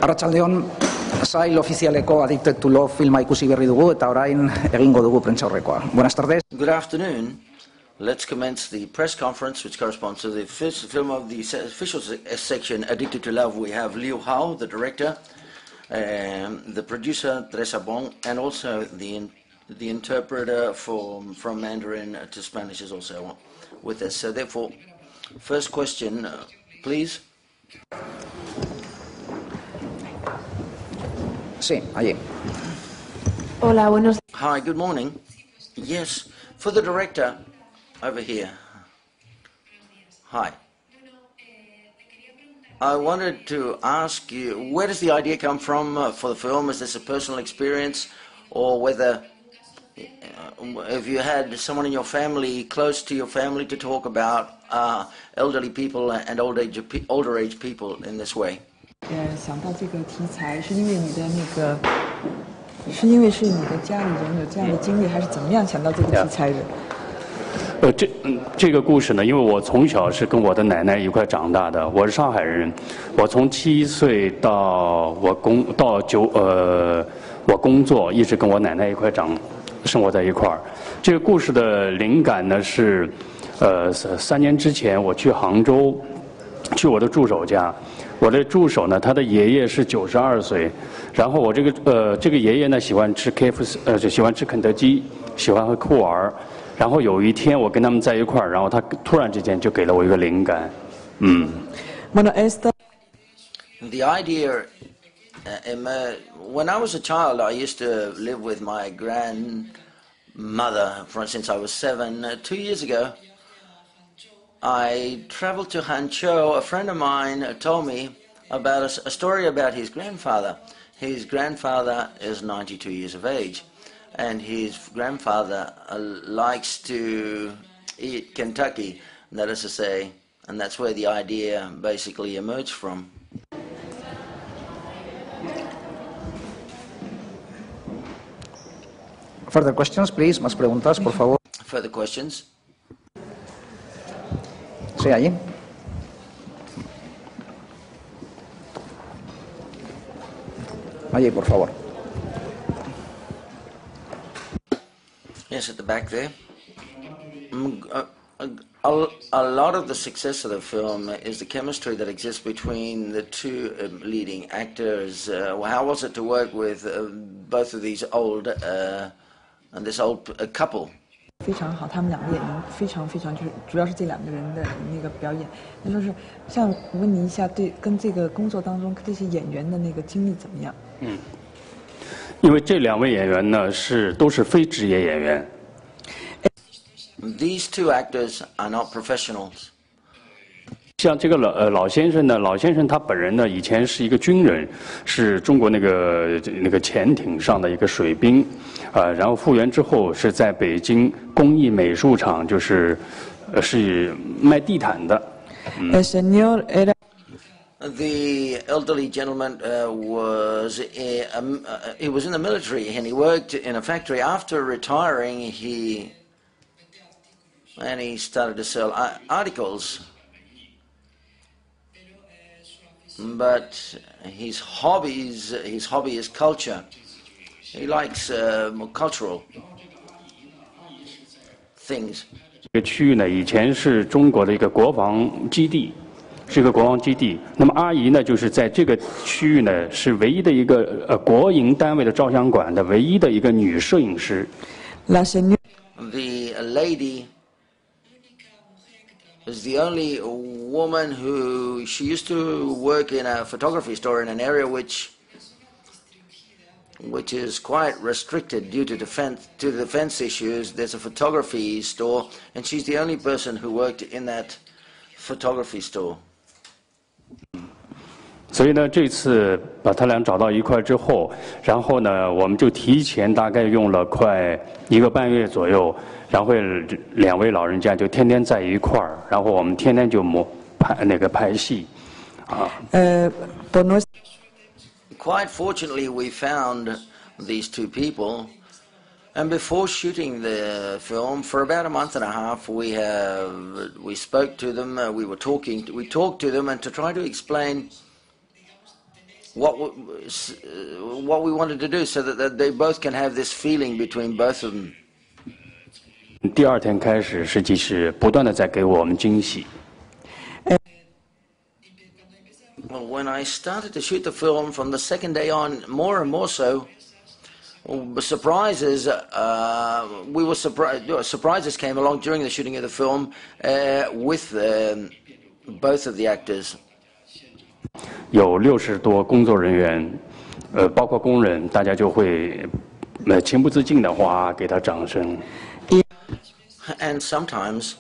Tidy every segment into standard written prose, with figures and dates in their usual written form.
Arratsaldeon, sail ofizialeko Addicted to Love filma ikusi berri dugu eta orain egingo dugu prentsaurrekoa. Buenas tardes. Good afternoon. Let's commence the press conference, which corresponds to the film of the official section, Addicted to Love. We have Liu Hao, the director, the producer, Teresa Bong, and also the interpreter from Mandarin to Spanish is also with us. So therefore, first question, please. Sí, allí. Hola, buenos días. Hi, good morning. Yes, for the director, over here. Hi. I wanted to ask you, where does the idea come from for the film? Is this a personal experience, or whether if you had someone in your family, close to your family, to talk about elderly people and older age people in this way? 想到这个题材，是因为你的那个，是因为是你的家里人有这样的经历，还是怎么样想到这个题材的？这个故事呢，因为我从小是跟我的奶奶一块长大的，我是上海人，我从7岁到我工作，一直跟我奶奶一块生活在一块儿。这个故事的灵感呢是，3年之前我去杭州，去我的助手家。我的助手呢，他的爷爷是92岁，然后我这个爷爷呢喜欢吃喜欢吃肯德基，喜欢喝酷儿，然后有一天我跟他们在一块儿，然后他突然之间就给了我一个灵感，The idea, when I was a child, I used to live with my grandmother since I was 7. 2 years ago, I traveled to Hangzhou. A friend of mine told me about a story about his grandfather. His grandfather is 92 years of age, and his grandfather likes to eat Kentucky, that is to say, and that's where the idea basically emerged from. Further questions, please. Más preguntas, por favor. Further questions? Sí, allí. Allí, por favor. Yes, at the back there. A lot of the success of the film is the chemistry that exists between the two leading actors. How was it to work with both of these old and this old couple? 非常好，他们两个演员非常就是主要是这两个人的那个表演。那就是像我问你一下，对跟这个工作当中这些演员的那个经历怎么样？因为这2位演员呢都是非职业演员。These two actors are not professionals. 像这个老先生呢，老先生他本人呢以前是一个军人，是中国那个潜艇上的一个水兵，然后复员之后是在北京工艺美术厂，是卖地毯的。The elderly gentleman was he was in the military and he worked in a factory. After retiring, he started to sell articles. But his hobby is culture. He likes more cultural things. 这个区域呢，以前是中国的一个国防基地，是一个国防基地。那么阿姨呢，就是在这个区域呢，是唯一的一个国营单位的照相馆的唯一的一个女摄影师。The lady is the only woman she used to work in a photography store in an area which is quite restricted due to defense issues. There's a photography store, and she's the only person who worked in that photography store. 所以呢，这次把他俩找到一块之后，然后呢，我们就提前大概用了快1个半月左右，然后2位老人家就天天在一块儿，然后我们天天就拍戏，Quite fortunately, we found these two people, and before shooting the film, for about a month and a half, we spoke to them. We talked to them, and to try to explain what we wanted to do so that they both can have this feeling between both of them. 第二天开始，实际是不断的在给我们惊喜。Well, when I started to shoot the film from the second day on, more and more so, surprises. We were surprised. Surprises came along during the shooting of the film with both of the actors. 有60多工作人员，包括工人，大家就会情不自禁的给他掌声。And sometimes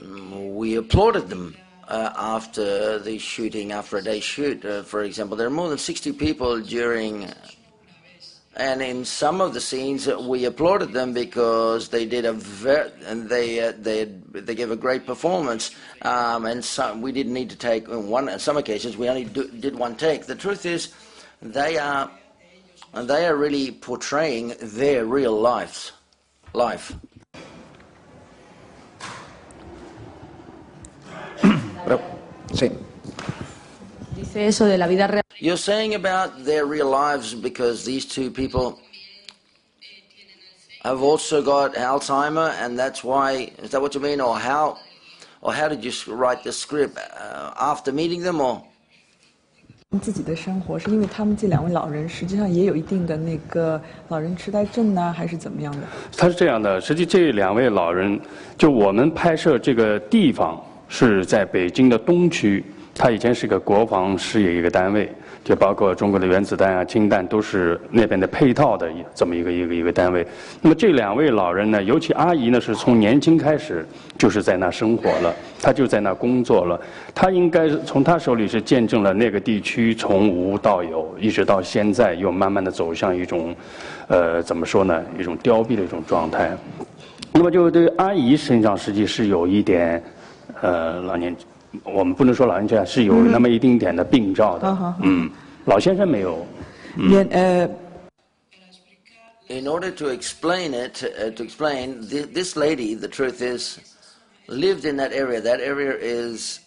we applauded them after the shooting, after a day's shoot. For example, there are more than 60 people during. And in some of the scenes, we applauded them because they did they gave a great performance. And we didn't need to take one. On some occasions, we only did one take. The truth is, they are really portraying their real life. Sí. Dice eso de la vida real. You're saying about their real lives because these two people have also got Alzheimer, and that's why. Is that what you mean, or how did you write the script after meeting them, or? 自己的生活是因为他们这2位老人实际上也有一定的那个老人痴呆症呢，还是怎么样的？他是这样的，实际这2位老人，就我们拍摄这个地方是在北京的东区，它以前是个国防事业一个单位。就包括中国的原子弹啊、氢弹都是那边的配套的这么一个单位。那么这2位老人呢，尤其阿姨呢，是从年轻开始就是在那生活了，她就在那工作了。她应该从她手里是见证了那个地区从无到有，一直到现在又慢慢的走向一种，怎么说呢，一种凋敝的一种状态。那么就对阿姨身上实际是有一点，老年。我们不能说老人家是有那么一丁点的病兆的，老先生没有。In order to explain it, this lady, the truth is, lived in that area. That area is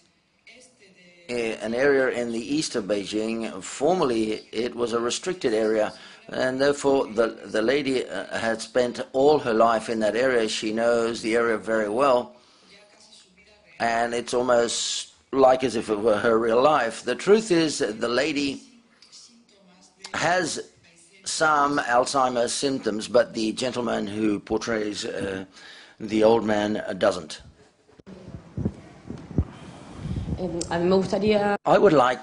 an area in the east of Beijing. Formerly, it was a restricted area, and therefore the lady had spent all her life in that area. She knows the area very well. And it's almost like as if it were her real life. The truth is that the lady has some Alzheimer's symptoms, but the gentleman who portrays the old man doesn't. I would like,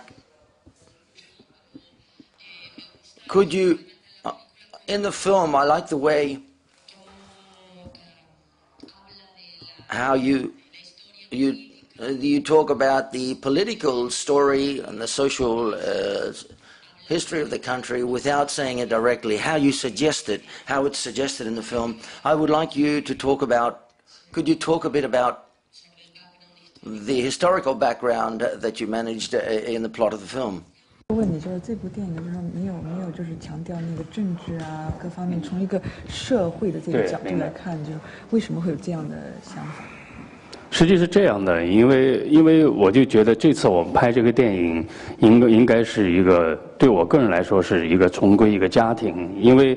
could you, in the film, I like the way how you talk about the political story and the social history of the country without saying it directly, how you suggest it, how it's suggested in the film. I would like you to talk about, could you talk a bit about the historical background that you managed in the plot of the film? 问你就是这部电影，就是说你有没有就是强调那个政治啊各方面，从一个社会的这个角度来看，就是为什么会有这样的想法？实际是这样的，因为我就觉得这次我们拍这个电影应该是一个对我个人来说是一个重归一个家庭，因为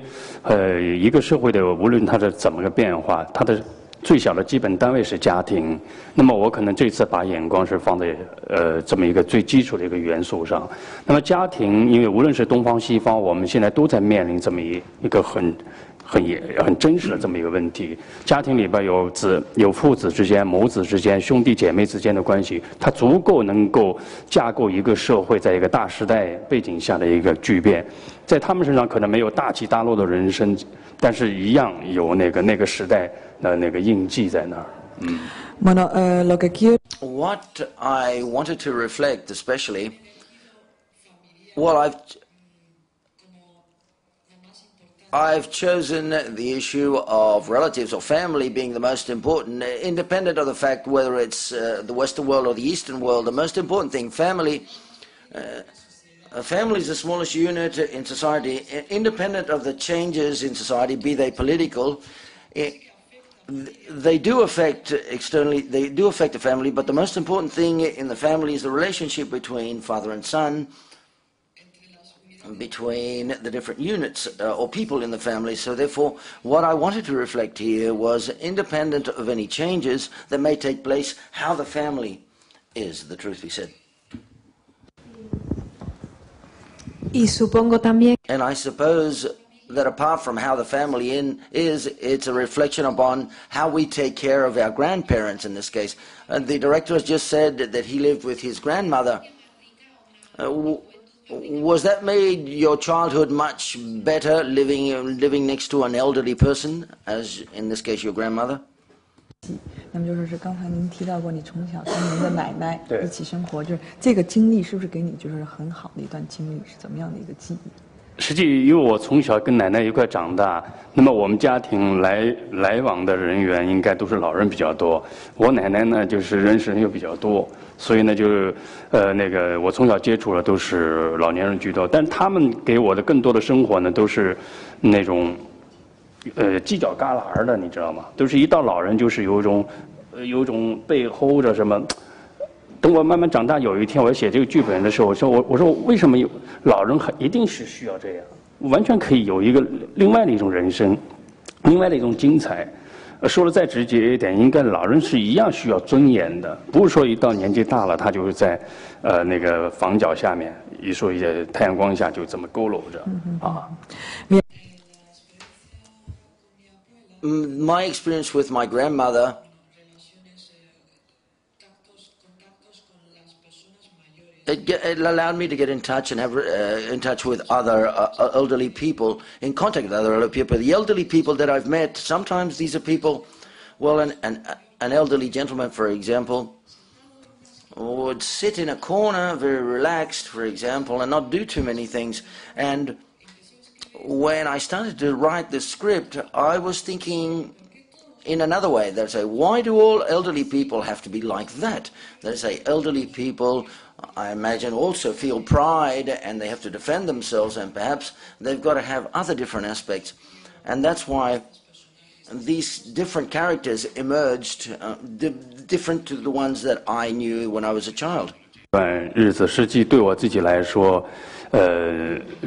一个社会的无论它的怎么个变化，它的最小的基本单位是家庭。那么我可能这次把眼光是放在这么一个最基础的一个元素上。那么家庭，因为无论是东方西方，我们现在都在面临这么一个很真实的这么一个问题。家庭里边有父子之间、母子之间、兄弟姐妹之间的关系，它足够能够架构一个社会在一个大时代背景下的一个巨变。在他们身上可能没有大起大落的人生，但是一样有那个时代的那个印记在那儿。What I wanted to reflect, especially, well, I've chosen the issue of relatives or family being the most important, independent of the fact whether it's the Western world or the Eastern world. The most important thing, family. Family is the smallest unit in society, independent of the changes in society, be they political. They do affect externally, they do affect the family, but the most important thing in the family is the relationship between father and son, between the different units or people in the family. So therefore, what I wanted to reflect here was, independent of any changes that may take place, how the family is, the truth be said. Y supongo también. And I suppose that apart from how the family is, it's a reflection upon how we take care of our grandparents in this case. The director has just said that he lived with his grandmother. Was that made your childhood much better, living next to an elderly person, as in this case your grandmother? 那么就是刚才您提到过，你从小跟您的奶奶一起生活，就是这个经历是不是给你就是很好的一段经历？是怎么样的一个记忆？实际，因为我从小跟奶奶一块长大，那么我们家庭来往的人员应该都是老人比较多。我奶奶呢，就是认识人又比较多，所以呢，就是我从小接触的都是老年人居多。但他们给我的更多的生活呢，都是那种犄角旮旯的，你知道吗？都是一到老人就是有一种被吼着什么。等我慢慢长大，有一天我写这个剧本的时候，我说为什么老人一定是需要这样？完全可以有一个另外的一种人生，另外的一种精彩。说的再直接一点，应该老人是一样需要尊严的，不是说一到年纪大了，他就是在那个房角下面，一说太阳光下就这么佝偻着啊。My experience with my grandmother. It allowed me to get in touch and have in touch with other elderly people, in contact with other elderly people. The elderly people that I've met, sometimes these are people, well, an elderly gentleman, for example, would sit in a corner, very relaxed, for example, and not do too many things. And when I started to write the script, I was thinking in another way. They'd say, why do all elderly people have to be like that? They'd say, elderly people, I imagine, also feel pride and they have to defend themselves, and perhaps they've got to have other different aspects. And that's why these different characters emerged, different to the ones that I knew when I was a child. 日子实际对我自己来说，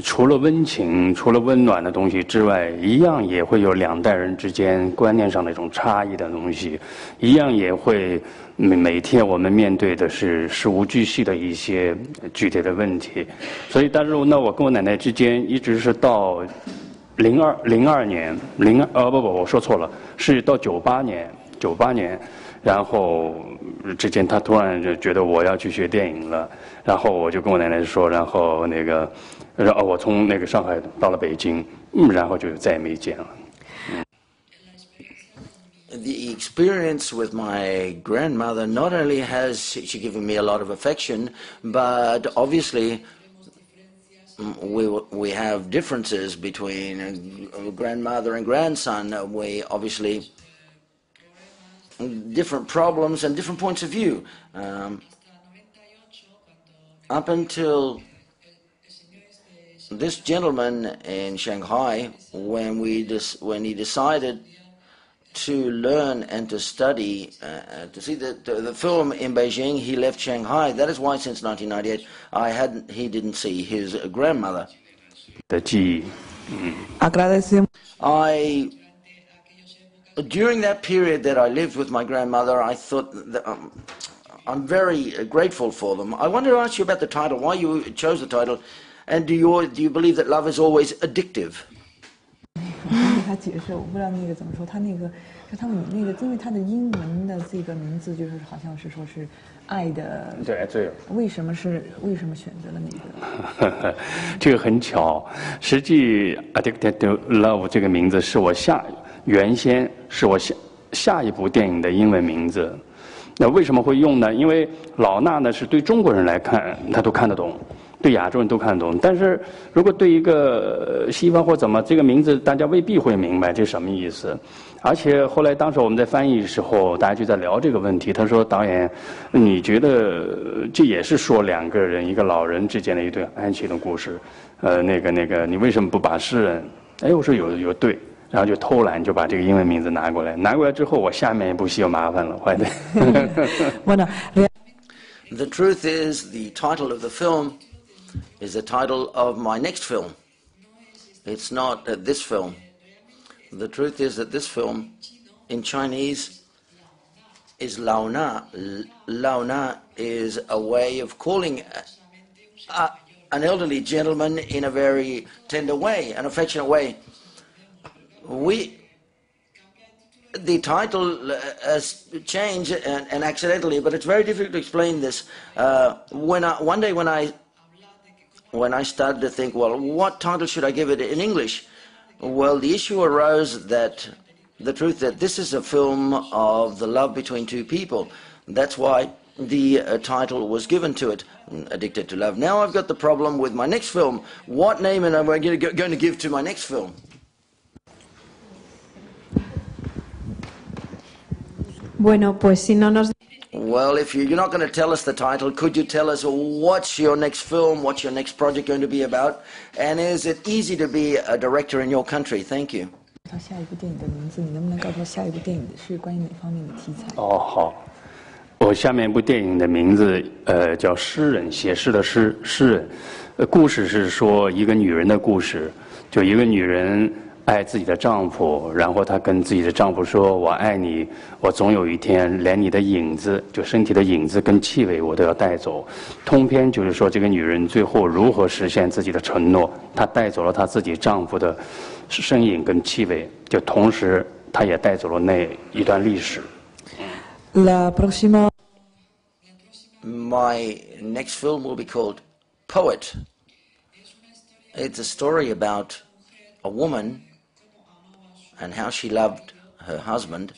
除了温情、除了温暖的东西之外，一样也会有两代人之间观念上的一种差异的东西，一样也会每天我们面对的是事无巨细的一些具体的问题。所以，但是呢，我跟我奶奶之间一直是到02年，我说错了，是到98年。然后之前他突然就觉得我要去学电影了，然后我就跟我奶奶说，然后我从上海到了北京，然后就再也没见了。The experience with my grandmother, not only has she given me a lot of affection, but obviously we have differences between grandmother and grandson. We obviously different problems and different points of view. Up until this gentleman in Shanghai, when he decided to learn and to study, to see the film in Beijing, he left Shanghai. That is why since 1998 he didn't see his grandmother. During that period that I lived with my grandmother, I thought that I'm very grateful for them. I wanted to ask you about the title, why you chose the title, and do you believe that love is always addictive? 他解释，我不知道怎么说，他他们因为他的英文的这个名字就是好像是说是爱的，对，为什么选择了那个？这个很巧，实际 Addicted to Love 这个名字是我原先是我下一部电影的英文名字。那为什么会用呢？因为老衲呢是对中国人来看他都看得懂，对亚洲人都看得懂，但是如果对一个西方或怎么这个名字大家未必会明白这什么意思。而且后来当时我们在翻译的时候，大家就在聊这个问题。他说：“导演，你觉得这也是说两个人，一个老人之间的一段爱情的故事？你为什么不把诗人？”哎，我说有对。然后就偷懒就把这个英文名字拿过来之后，我下面一部戏有麻烦了，坏的。The truth is, the title of the film is the title of my next film. It's not this film. The truth is that this film in Chinese is Lao Na. Lao Na is a way of calling an elderly gentleman in a very tender way, an affectionate way. The title has changed and accidentally, but it's very difficult to explain this. One day when I started to think, well, what title should I give it in English? Well, the issue arose that the truth that this is a film of the love between two people. That's why the title was given to it, Addicted to Love. Now I've got the problem with my next film. What name am I going to give to my next film? Bueno, pues si no nos... Well, if you're not going to tell us the title, could you tell us what's your next film, what's your next project going to be about? And is it easy to be a director in your country? Thank you. 他下一部电影的名字，你能不能告诉我下一部电影是关于哪方面的题材？哦，好。我下面一部电影的名字，叫《诗人》，写诗的诗，诗人。故事是说一个女人的故事，就一个女人爱自己的丈夫，然后她跟自己的丈夫说：“我爱你，我总有一天连你的影子，就身体的影子跟气味我都要带走。”通篇就是说这个女人最后如何实现自己的承诺，她带走了她自己丈夫的身影跟气味，就同时她也带走了那一段历史。La próxima. My next film will be called Poet. It's a story about a woman and how she loved her husband.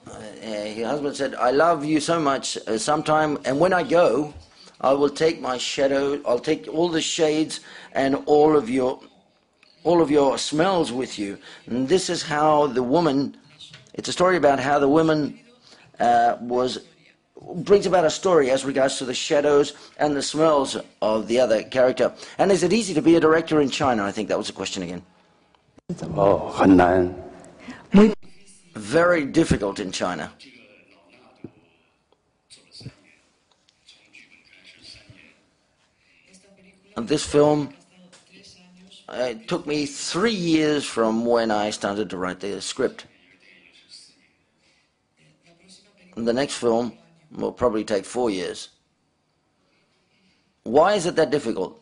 Her husband said, I love you so much sometime, and when I go, I will take my shadow, I'll take all the shades and all of your smells with you. And this is how the woman, it's a story about how the woman brings about a story as regards to the shadows and the smells of the other character. And is it easy to be a director in China? I think that was the question again. 哦，很难。Very difficult in China. And this film, it took me 3 years from when I started to write the script. And the next film will probably take 4 years. Why is it that difficult?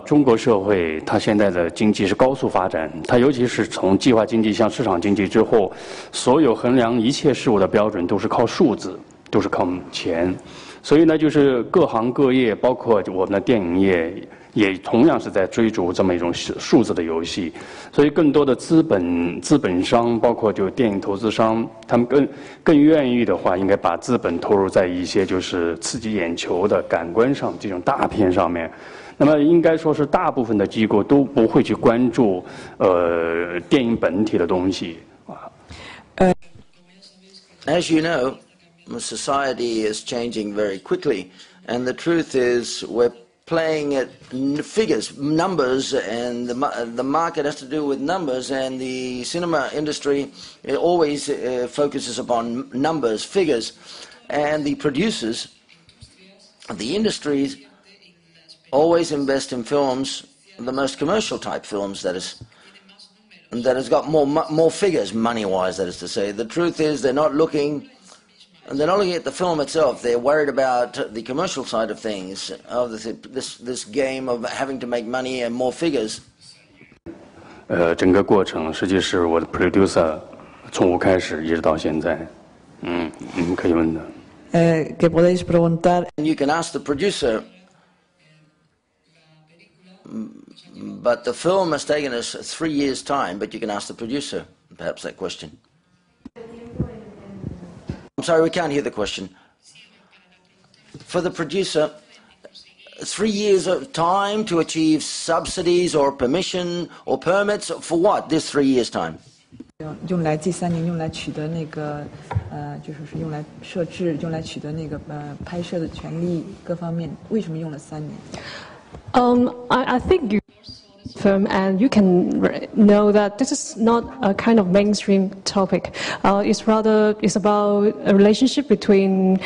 中国社会它现在的经济是高速发展，它尤其是从计划经济向市场经济之后，所有衡量一切事物的标准都是靠数字，都是靠钱，所以呢，就是各行各业，包括我们的电影业，也同样是在追逐这么一种数字的游戏，所以更多的资本商，包括就电影投资商，他们更愿意的话，应该把资本投入在一些就是刺激眼球的感官上这种大片上面。那么应该说是大部分的机构都不会去关注电影本体的东西。As you know, society is changing very quickly, and the truth is we're playing at figures, numbers, and the market has to do with numbers, and the cinema industry always focuses upon numbers, figures, and the producers, the industries always invest in films, the most commercial type films, that has got more figures, money-wise, that is to say. The truth is they're not looking at the film itself. They're worried about the commercial side of things, of this game of having to make money and more figures. 整个过程实际是我的 producer 从无开始一直到现在。可以问的。Que podéis preguntar. And you can ask the producer. But the film has taken us 3 years' time, but you can ask the producer, perhaps, that question. I'm sorry, we can't hear the question. For the producer, 3 years of time to achieve subsidies or permission or permits, for what, this 3 years' time? 用来这3年用来取得那个就是用来设置，用来取得那个拍摄的权利各方面，为什么用了3年？ I think you... film, and you can know that this is not a kind of mainstream topic. It's about a relationship between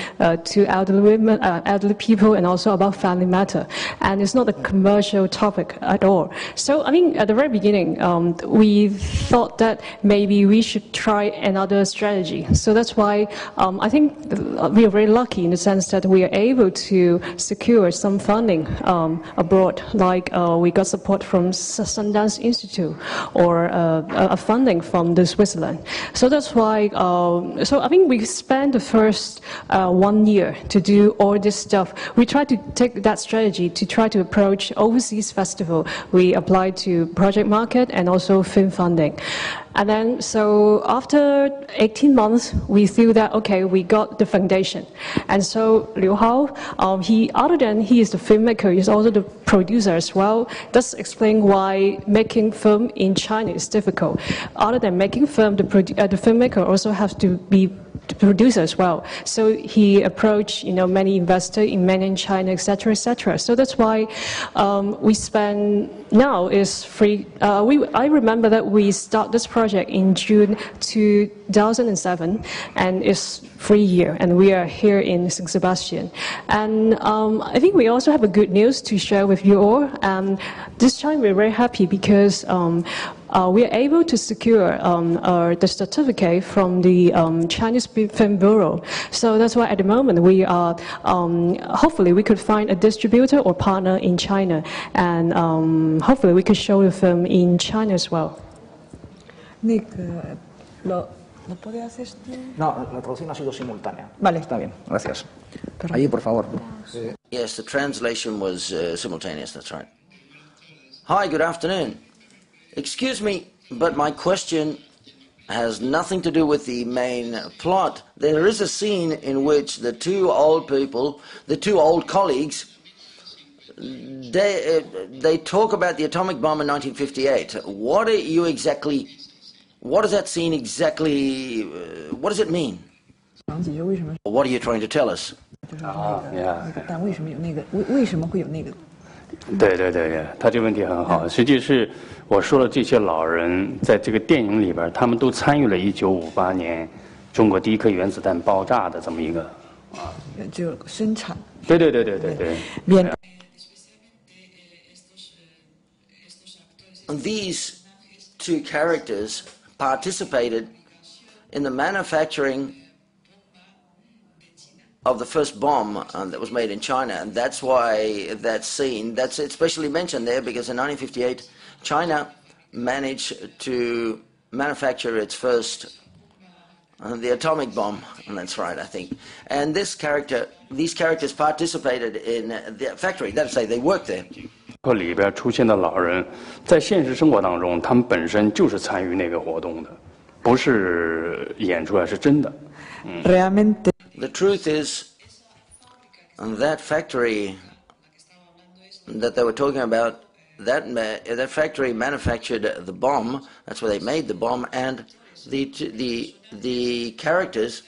two elderly women, elderly people, and also about family matter. And it's not a commercial topic at all. So, I mean, at the very beginning, we thought that maybe we should try another strategy. So that's why I think we are very lucky in the sense that we are able to secure some funding abroad, like we got support from Sundance Institute or a funding from the Switzerland. So that's why, so I think we spent the first 1 year to do all this stuff. We tried to take that strategy to try to approach overseas festival. We applied to project market and also film funding. And then, so after 18 months, we feel that, okay, we got the foundation. And so Liu Hao, other than he is the filmmaker, he's also the producer as well. That's explain why making film in China is difficult. Other than making film, the filmmaker also has to be the producer as well. So he approached, many investors in mainland China, etc., etc. So that's why we spend now is free. I remember that we start this project in June 2007, and it's 3 years, and we are here in St. Sebastian. And I think we also have a good news to share with you all. This time we're very happy because we are able to secure the certificate from the Chinese Film Bureau. So that's why at the moment we are, hopefully we could find a distributor or partner in China, and hopefully we could show the film in China as well. ¿Lo puede hacer tú? No, la traducción ha sido simultánea. Vale. Está bien, gracias. Allí, por favor. Yes, the translation was simultaneous, that's right. Hi, good afternoon. Excuse me, but my question has nothing to do with the main plot. There is a scene in which the two old people, the two old colleagues, they talk about the atomic bomb in 1958. What does that scene exactly, what does it mean? What are you trying to tell us? 但为什么有那个？为什么会有那个？对，他这个问题很好。实际是我说了，这些老人在这个电影里边，他们都参与了1958年中国第一颗原子弹爆炸的这么一个就生产。对。These two characters participated in the manufacturing of the first bomb that was made in China, and that's why that scene, it's specially mentioned there because in 1958 China managed to manufacture its first the atomic bomb, and that's right, I think. And these characters participated in the factory. That is to say, they worked there. 里边出现的老人，在现实生活当中，他们本身就是参与那个活动的，不是演出来，是真的。Realmente. The truth is, that factory that they were talking about, that factory manufactured the bomb. That's where they made the bomb, and the characters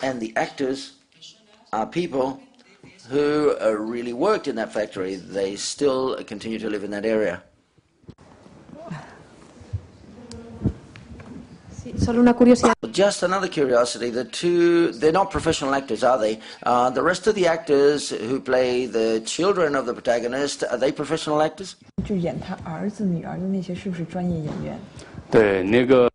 and the actors are people who really worked in that factory. They still continue to live in that area. Solo una curiosidad. Just another curiosity, they're not professional actors, are they? The rest of the actors who play the children of the protagonist, are they professional actors? 就演他儿子、女儿的那些是不是专业演员？对，那个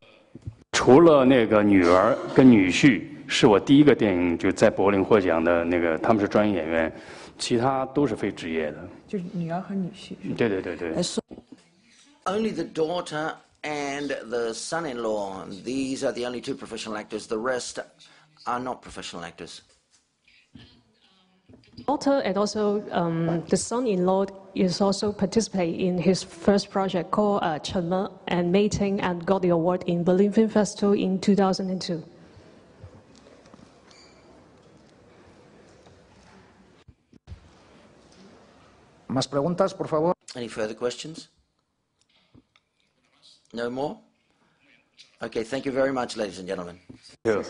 除了那个女儿跟女婿，是我第一个电影就在柏林获奖的那个，他们是专业演员，其他都是非职业的。就是女儿和女婿。对。Only the daughter and the son-in-law, these are the only two professional actors. The rest are not professional actors. Daughter and also the son-in-law is also participate in his first project called Chen and Mating, and got the award in Berlin Film Festival in 2002. ¿Más preguntas, por favor? Any further questions? No more? Okay, thank you very much, ladies and gentlemen. Yeah.